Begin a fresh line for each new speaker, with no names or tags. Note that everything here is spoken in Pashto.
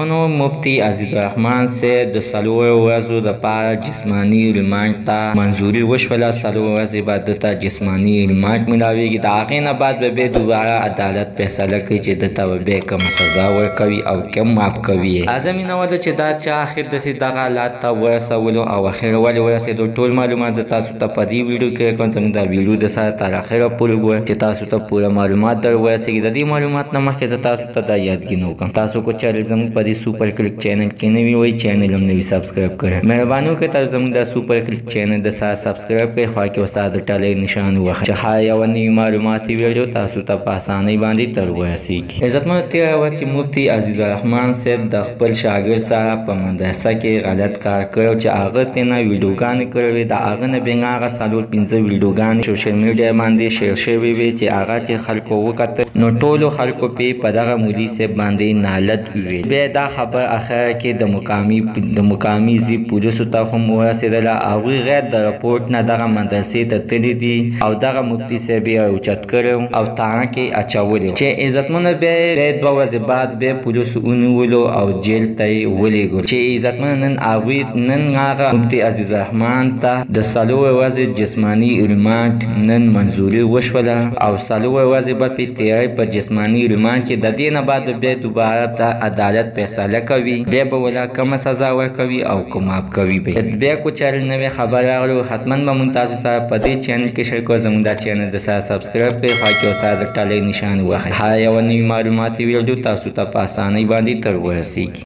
عزتمنو مفتی عزیز الرحمن صاحب د څلورو ورځو دپاره جسماني ریمانډ ته منظوري وشوله. څلور ورځې بعد دته جسماني ریمانډ میلاویږي. د هغې نه بعد به بیا دوباره عدالت فیصله کوي چې دته به بیا کومه سزا ورکوي او کوم معاف کوي یې. لازم یې نه وه چې دا چا اخر داسې دغه حالات ته ورسولو او اخر ولې ورسېدو. ټول معلومات زه تاسو ته په دې ویډیو کې کوم. زموږ دا ویډیو د سره تر اخره پورې وګورئ چې تاسو ته پوره معلومات در ورسېږي. د دې معلومات نه مخکې زه تاسو ته دا یادګي نه وکړم، تاسو کو چینل زموږ په دې سوپر کلیک چینل کې نوي وئ، چینل هم نوي سبسکرایب کړئ. مهرباني وکړئ تاسو زموږ دا سوپر کلیک چینل د سره سبسکرایب کړئ، خوا کې ورسره د ټلۍ نشان ووهئ چې هر یوه نوي معلوماتي ویډیو تاسو ته په اسانۍ باندې در ورسېږي. عزتمنو تېره ورځ چې مفتي عزیز الرحمن صاحب د خپل شاګرد سره په مدرسه کې غلط کار کړی چې هغه ترېنه ویډیوګانې کړې وې. د هغه نه بیا هغه څلور پنځه ویډیوګانې سوشل میډیا باندې شیر شوې وې چې هغه چې خلکو وکتل نو ټولو خلکو پې په دغه مولي صاحب باندې نالت وویل. بیا دا خبر اخره کې د مقامي زی پولیسو ته هم ورسېدله. هغوی غیر د رپورټ نه دغه مدرسې ته تللي دي او دغه مفتي صاحب یې اوچت کړی او تاڼه کې اچولی چې عزتمنو بیا دوه ورځې بعد بیا پولیسو ونیولو او جیل ته یې ولیږلو. چې عزتمنو نن هغوی نن هغه مفتي عزیز الرحمن ته د څلور ورځې جسماني ریمانډ نن منظوري وشوله او څلور ورځې به پې تېری په جسماني ریمانډ کې. د دې نه بعد به بیا دوباره ته عدالت فیصله کوي، بیا به ولا کومه سزا ورکوي او که معاف کوي. بیا کو چینل نوې خبر راغلو حتما به مونږ تاسو سره په دې چینل کې شریک کړو. زموږ دا چینل د سره سبسکرایب کړئ، خوا کې ورسره د ټلۍ نشان ووهئ. هر یوه نوي معلوماتي ویډیو تاسو ته په اسانۍ باندې در ورسېږي.